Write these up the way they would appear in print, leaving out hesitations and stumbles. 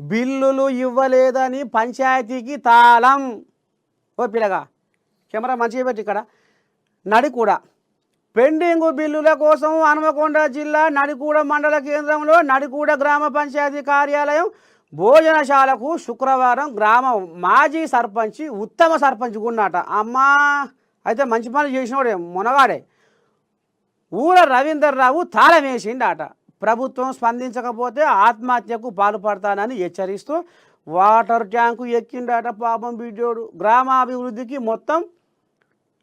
బిల్లులు ఇవ్వలేదని పంచాయతీకి తాళం. ఓ పిల్లగా కెమెరా మంచిగా పెట్టి ఇక్కడ. నడికూడ పెండింగు బిల్లుల కోసం హనుమకొండ జిల్లా నడికూడ మండల కేంద్రంలో నడికూడ గ్రామ పంచాయతీ కార్యాలయం భోజనశాలకు శుక్రవారం గ్రామ మాజీ సర్పంచి ఉత్తమ సర్పంచ్ ఉన్నట. అమ్మా అయితే మంచి పనులు చేసినోడే మునగాడే ఊర రవీందర్ రావు తాళం వేసిండట. ప్రభుత్వం స్పందించకపోతే ఆత్మహత్యకు పాల్పడతానని హెచ్చరిస్తూ వాటర్ ట్యాంకు ఎక్కిండట పాపం బిడ్డోడు. గ్రామాభివృద్ధికి మొత్తం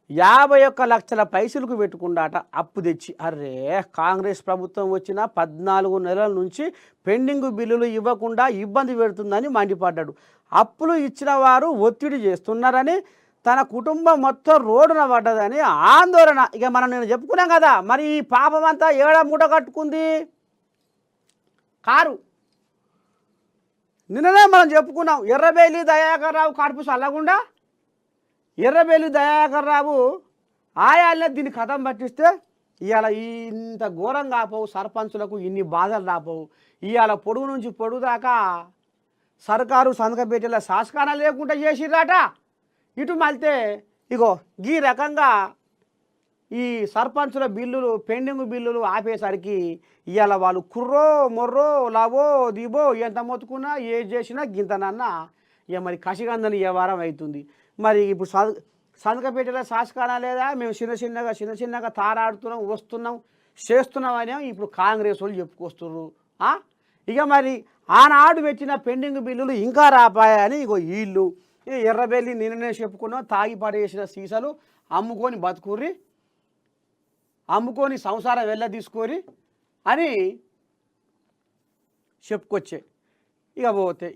51 లక్షల పైసలకు పెట్టుకుండాట అప్పు తెచ్చి. అర్రే కాంగ్రెస్ ప్రభుత్వం వచ్చిన 14 నెలల నుంచి పెండింగ్ బిల్లులు ఇవ్వకుండా ఇబ్బంది పెడుతుందని మండిపడ్డాడు. అప్పులు ఇచ్చిన వారు ఒత్తిడి చేస్తున్నారని, తన కుటుంబం మొత్తం రోడ్డున పడ్డదని ఆందోళన. ఇక మనం నేను చెప్పుకున్నాం కదా, మరి ఈ పాపం అంతా ఏడ మూట కట్టుకుంది కారు. నిన్ననే మనం చెప్పుకున్నాం, ఎర్రబెల్లి దయాకర్ రావు కడుపు చల్లకుండా ఎర్రబెల్లి దయాకర్ రావు ఆయాలనే దీన్ని కథం పట్టిస్తే ఇవాళ ఇంత ఘోరం కాపోవు, సర్పంచులకు ఇన్ని బాధలు రాపోవు. ఇవాళ పొడుగు నుంచి పొడుగు దాకా సర్కారు సంతకపెట్టేలా శాసకాన లేకుండా చేసిర్రాట. ఇటు మళ్తే ఇగో ఈ రకంగా ఈ సర్పంచుల బిల్లులు పెండింగ్ బిల్లులు ఆపేసరికి ఇవాళ వాళ్ళు కుర్రో మొర్రో లావో దిబో ఎంత మొత్తుకున్నా ఏది చేసినా గింతనన్నా ఇక మరి కసిగందని వ్యవహారం అవుతుంది. మరి ఇప్పుడు సంతకపెట్టేలా శాసకాన లేదా, మేము చిన్న చిన్నగా తారాడుతున్నాం వస్తున్నాం చేస్తున్నాం అని ఇప్పుడు కాంగ్రెస్ వాళ్ళు చెప్పుకొస్తున్నారు. ఇక మరి ఆనాడు పెట్టిన పెండింగ్ బిల్లులు ఇంకా రాపాయని ఇగో వీళ్ళు ఎర్రబెల్లి నిన్ననే చెప్పుకున్నాం, తాగి పడేసిన సీసాలు అమ్ముకొని బతుకుర్రి, అమ్ముకొని సంసారం వెళ్ళ తీసుకొని అని చెప్పుకొచ్చే. ఇక పోతే